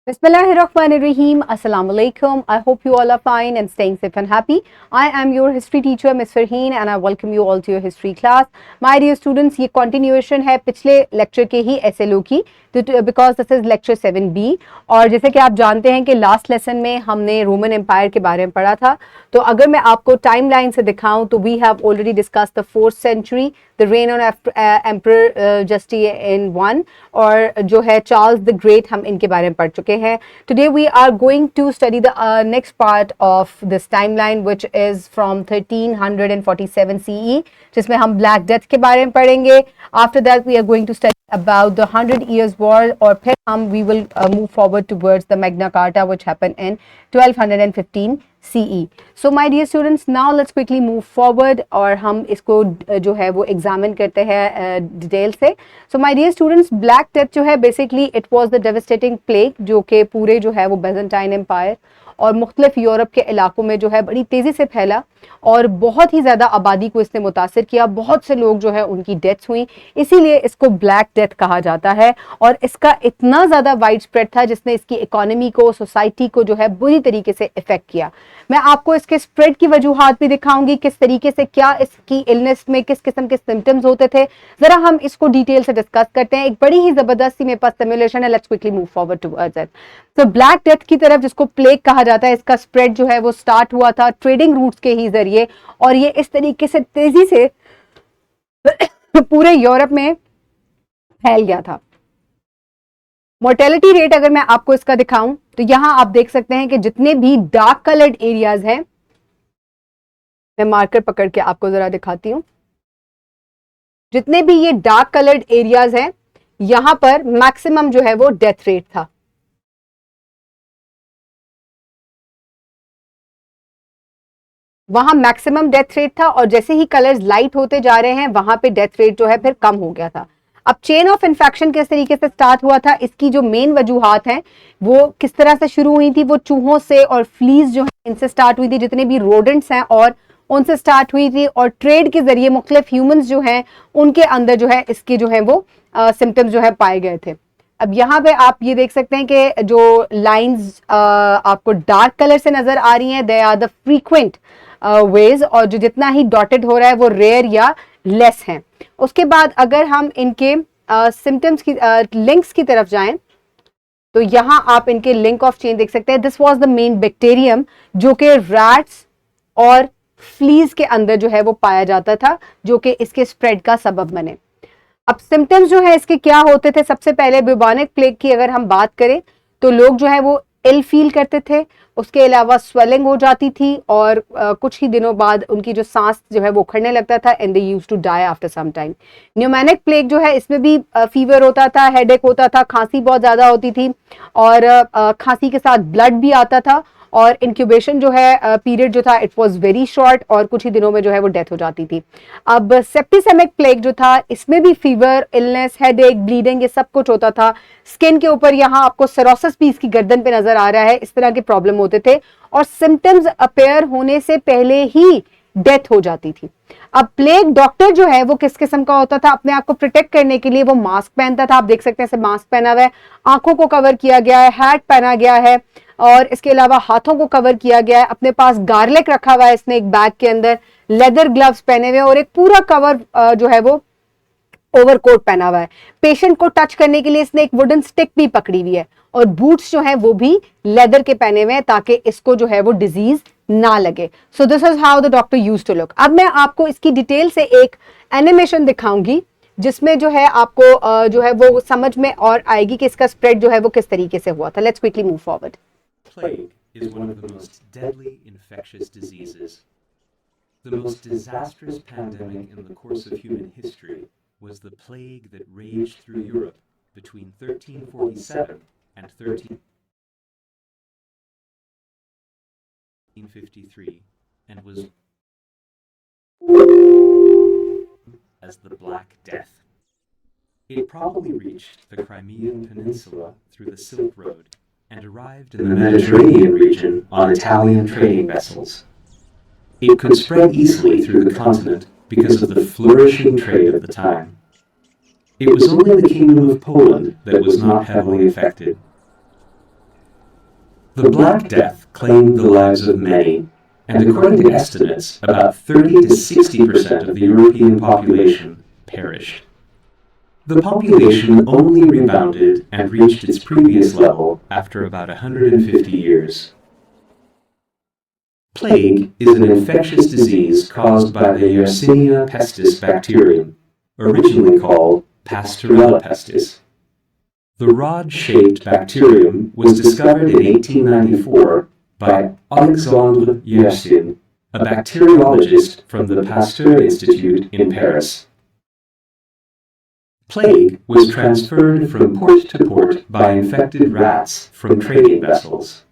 Bismillahirrahmanirrahim. Assalamu alaikum. I hope you all are fine and staying safe and happy. I am your history teacher, Ms. Farheen, and I welcome you all to your history class. My dear students, ये continuation है पिछले lecture के ही SLO की, because this is lecture 7B. और जैसे कि आप जानते हैं कि last lesson में हमने Roman Empire के बारे में पढ़ा था, तो अगर मैं आपको timeline से दिखाऊं तो we have already discussed the 4th century, the reign of Emperor Justinian I, और जो है Charles the Great, हम इनके बारे में पढ़ चुके हैं. Today we are going to study the next part of this timeline, which is from 1347 CE, जिसमें हम Black Death के बारे में पढ़ेंगे. After that we are going to study about the 100 Years War, और फिर हम we will move forward towards the Magna Carta, which happened in 1215 CE. So my dear students, now let's quickly move forward और हम इसको जो है वो examine करते हैं डिटेल से. So my dear students, Black Death जो है basically it was the devastating plague जो कि पूरे जो है वो Byzantine Empire और मुख्तलिफ यूरोप के इलाकों में जो है बड़ी तेज़ी से फैला और बहुत ही ज़्यादा आबादी को इसने मुतासिर किया. बहुत से लोग जो है उनकी डेथ्स हुई, इसीलिए इसको ब्लैक डेथ कहा जाता है. और इसका इतना ज़्यादा वाइड स्प्रेड था जिसने इसकी इकोनॉमी को, सोसाइटी को जो है बुरी तरीके से इफेक्ट किया. मैं आपको इसके स्प्रेड की वजूहात भी दिखाऊंगी, किस तरीके से क्या इसकी इलनेस में किस किस्म के सिम्टम्स होते थे. ज़रा हम इसको डिटेल से डिस्कस करते हैं. एक बड़ी ही ज़बरदस्त सी मेरे पास सिमुलेशन है. Let's quickly move forward towards it. तो ब्लैक डेथ की तरफ, जिसको प्लेग कहा जाता है, इसका स्प्रेड जो है वो स्टार्ट हुआ था ट्रेडिंग रूट्स के ही जरिए, और ये इस तरीके से तेजी से पूरे यूरोप में फैल गया था. मोर्टेलिटी रेट अगर मैं आपको इसका दिखाऊं तो यहां आप देख सकते हैं कि जितने भी डार्क कलर्ड एरियाज हैं, मैं मार्कर पकड़ के आपको जरा दिखाती हूं, जितने भी ये डार्क कलर्ड एरियाज हैं यहां पर मैक्सिमम जो है वो डेथ रेट था. वहां मैक्सिमम डेथ रेट था, और जैसे ही कलर्स लाइट होते जा रहे हैं वहां पे डेथ रेट जो है फिर कम हो गया था. अब चेन ऑफ इन्फेक्शन किस तरीके से स्टार्ट हुआ था, इसकी जो मेन वजूहात हैं वो किस तरह से शुरू हुई थी, वो चूहों से और फ्लीज जो है इनसे स्टार्ट हुई थी. जितने भी रोडेंट्स हैं और उनसे स्टार्ट हुई थी, और ट्रेड के जरिए मुख्तलिफ ह्यूमंस जो हैं उनके अंदर जो है इसके जो है वो सिम्टम्स जो है पाए गए थे. अब यहाँ पे आप ये देख सकते हैं कि जो लाइंस आपको डार्क कलर से नजर आ रही हैं, they are the frequent ways, और जो जितना ही डॉटेड हो रहा है वो रेयर या लेस हैं. उसके बाद अगर हम इनके सिम्टम्स की लिंक्स की तरफ जाएं तो यहां आप इनके लिंक ऑफ चेन देख सकते हैं. This was the main bacterium जो कि रैट्स और फ्लीज के अंदर जो है वो पाया जाता था, जो कि इसके स्प्रेड का सबब बने. अब सिम्टम्स जो है इसके क्या होते थे, सबसे पहले ब्यूबोनिक प्लेग की अगर हम बात करें तो लोग जो है वो इल फील करते थे. उसके अलावा स्वेलिंग हो जाती थी, और कुछ ही दिनों बाद उनकी जो सांस जो है वो उखड़ने लगता था, and they used to die after some time. Pneumonic plague जो है इसमें भी फीवर होता था, हेडेक होता था, खांसी बहुत ज्यादा होती थी, और खांसी के साथ ब्लड भी आता था, और इंक्यूबेशन जो है पीरियड जो था इट वाज वेरी शॉर्ट, और कुछ ही दिनों में जो है वो डेथ हो जाती थी. अब सेप्टिसेमिक प्लेग जो था इसमें भी फीवर, इलनेस, हेडेक, ब्लीडिंग, ये सब कुछ होता था. स्किन के ऊपर यहाँ आपको सेरोसिस भी इसकी गर्दन पे नजर आ रहा है, इस तरह के प्रॉब्लम होते थे, और सिम्टम्स अपेयर होने से पहले ही डेथ हो जाती थी. अब प्लेग डॉक्टर जो है वो किस किस्म का होता था, अपने आप को प्रोटेक्ट करने के लिए वो मास्क पहनता था. आप देख सकते हैं मास्क पहना हुआ है, आंखों को कवर किया गया है, हैट पहना गया है, और इसके अलावा हाथों को कवर किया गया है. अपने पास गार्लिक रखा हुआ है इसने एक बैग के अंदर, लेदर ग्लव्स पहने हुए, और एक पूरा कवर जो है वो ओवरकोट पहना हुआ है. पेशेंट को टच करने के लिए इसने एक वुडन स्टिक भी पकड़ी हुई है, और बूट्स जो है वो भी लेदर के पहने हुए हैं ताकि इसको जो है वो डिजीज ना लगे. So this is how the doctor use to look. अब मैं आपको इसकी डिटेल से एक एनिमेशन दिखाऊंगी जिसमें जो है आपको जो है वो समझ में और आएगी कि इसका स्प्रेड जो है वो किस तरीके से हुआ था. Let's quickly move forward. Plague is one of the most deadly infectious diseases. The most disastrous pandemic in the course of human history was the plague that raged through Europe between 1347 and 1353 and was as the Black Death. It probably reached the Crimean Peninsula through the Silk Road and arrived in the Mediterranean region on Italian trading vessels. It could spread easily through the continent because of the flourishing trade of the time. It was only the Kingdom of Poland that was not heavily affected. The Black Death claimed the lives of many, and according to estimates, about 30 to 60% of the European population perished. The population only rebounded and reached its previous level after about 150 years. Plague is an infectious disease caused by the Yersinia pestis bacterium, originally called Pasteurella pestis. The rod-shaped bacterium was discovered in 1894 by Alexandre Yersin, a bacteriologist from the Pasteur Institute in Paris. Plague was transferred from port to port by infected rats from trading vessels.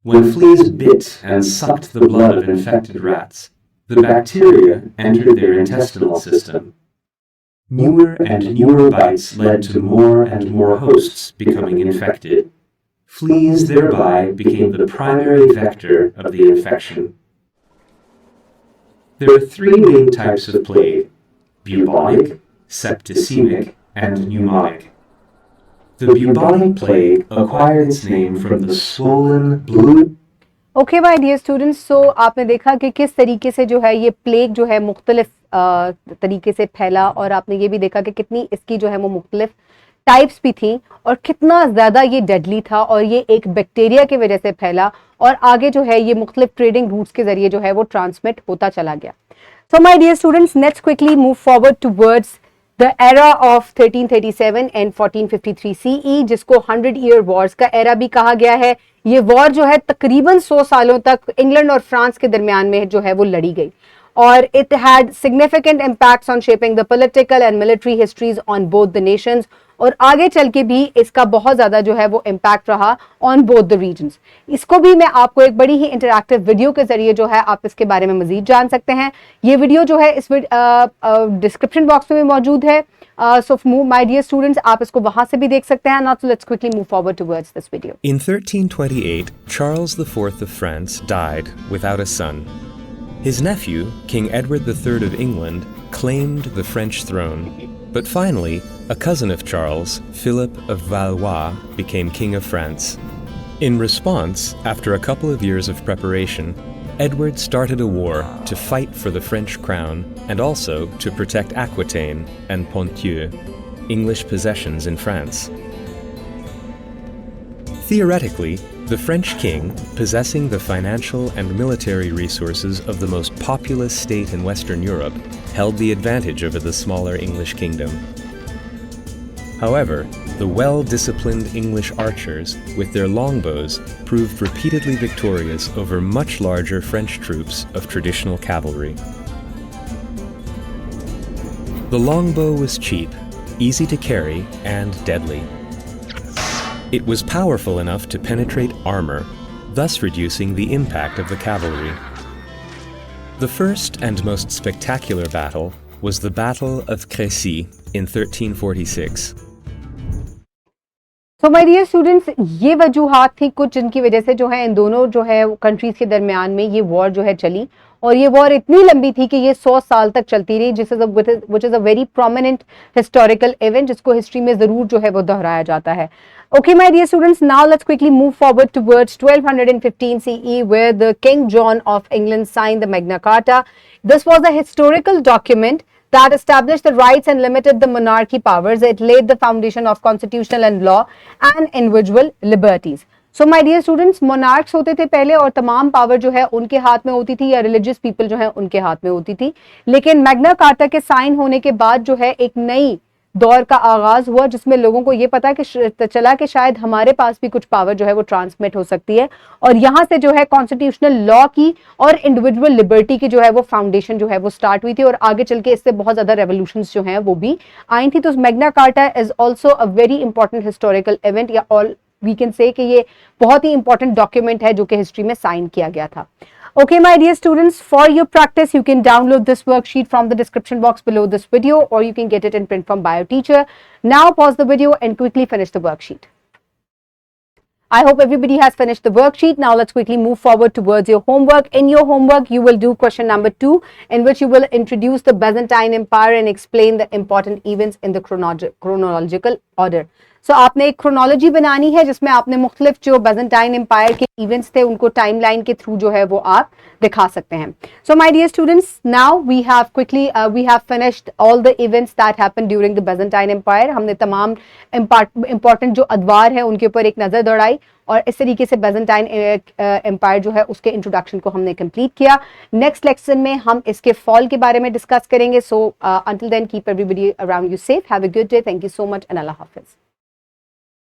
When fleas bit and sucked the blood of infected rats, the bacteria entered their intestinal system. Newer and newer bites led to more and more hosts becoming infected. Fleas thereby became the primary vector of the infection. There are three main types of plague: bubonic, septicemic, and pneumonic. The bubonic plague acquired its name from the swollen blue. Okay my dear students, so आपने देखा कि किस तरीके से जो है ये plague जो है मुख्तलिफ तरीके से फैला, और आपने ये भी देखा कि कितनी इसकी जो है वो मुख्तलिफ टाइप्स भी थी और कितना ज़्यादा ये डेडली था, और ये एक बैक्टीरिया की वजह से फैला और आगे जो है ये मुख्तलिफ ट्रेडिंग रूट्स के जरिए जो है वो ट्रांसमिट होता चला गया. So my dear students, let's quickly move forward towards the era of 1337 and 1453 CE, जिसको 100 ईयर वॉर्स का एरा भी कहा गया है. ये वॉर जो है तकरीबन 100 सालों तक इंग्लैंड और फ्रांस के दरमियान में जो है वो लड़ी गई, और it had significant impacts on shaping the political and military histories on both the Nations, और आगे चल के भी इसका बहुत ज़्यादा जो है वो इम्पैक्ट रहा ऑन बोथ द रीजन्स. इसको भी मैं आपको एक बड़ी ही इंटरैक्टिव वीडियो के जरिए जो है आप इसके बारे में मजीद जान सकते हैं. ये वीडियो जो है इस डिस्क्रिप्शन बॉक्स में भी मौजूद है. So my dear students, आप इसको वहां से भी देख सकते हैं. Now let's quickly move forward towards this video. In 1328, Charles IV of France died without a son. His nephew, King Edward III of England, claimed the French throne. But finally, a cousin of Charles, Philip of Valois, became King of France. In response, after a couple of years of preparation, Edward started a war to fight for the French crown and also to protect Aquitaine and Ponthieu, English possessions in France. Theoretically, the French king, possessing the financial and military resources of the most populous state in Western Europe, held the advantage over the smaller English kingdom. However, the well-disciplined English archers, with their longbows, proved repeatedly victorious over much larger French troops of traditional cavalry. The longbow was cheap, easy to carry, and deadly. It was powerful enough to penetrate armor, thus reducing the impact of the cavalry. The first and most spectacular battle was the Battle of Crécy in 1346. So my dear students, ये वजूहात थी कुछ जिनकी वजह से जो है इन दोनों जो है कंट्रीज के दरमियान में ये वॉर जो है चली, और ये वॉर इतनी लंबी थी कि ये 100 साल तक चलती रही, which is a very prominent historical event जिसको हिस्ट्री में जरूर जो है वो दोहराया जाता है. Okay, my dear students, now let's quickly move forward towards 1215 CE, where the King John of England signed the Magna Carta. This was a historical document that established the rights and limited the monarchy powers. It laid the foundation of constitutional and law and individual liberties. So my dear students, monarchs होते थे पहले और तमाम power जो है उनके हाथ में होती थी, या रिलीजियस पीपल जो है उनके हाथ में होती थी. लेकिन मैग्ना कार्टा के साइन होने के बाद जो है एक नई दौर का आगाज हुआ जिसमें लोगों को ये पता कि चला कि शायद हमारे पास भी कुछ पावर जो है वो ट्रांसमिट हो सकती है, और यहाँ से जो है कॉन्स्टिट्यूशनल लॉ की और इंडिविजुअल लिबर्टी की जो है वो फाउंडेशन जो है वो स्टार्ट हुई थी, और आगे चल के इससे बहुत ज्यादा रेवोल्यूशंस जो हैं वो भी आई थी. तो Magna carta is also a very important historical event, या ऑल वी कैन से कि ये बहुत ही इंपॉर्टेंट डॉक्यूमेंट है जो कि हिस्ट्री में साइन किया गया था. Okay, my dear students, for your practice, you can download this worksheet from the description box below this video, or you can get it in print from BioTeacher. Now pause the video and quickly finish the worksheet. I hope everybody has finished the worksheet. Now let's quickly move forward towards your homework. In your homework, you will do question number 2, in which you will introduce the Byzantine Empire and explain the important events in the chronological order. So आपने एक chronology बनानी है जिसमें आपने मुख्तलिफ जो Byzantine empire के events थे उनको टाइमलाइन के थ्रू जो है वो आप दिखा सकते हैं। So my dear students, now we have finished all the events that happened during the Byzantine empire. हमने तमाम इंपॉर्टेंट जो अदवार है उनके ऊपर एक नजर दौड़ाई और इस तरीके से बाइजेंटाइन एम्पायर जो है उसके इंट्रोडक्शन को हमने कंप्लीट किया। नेक्स्ट लेक्चर में हम इसके फॉल के बारे में डिस्कस करेंगे। So until then keep everybody around you safe, have a good day, thank you so much and अल्लाह हाफिज।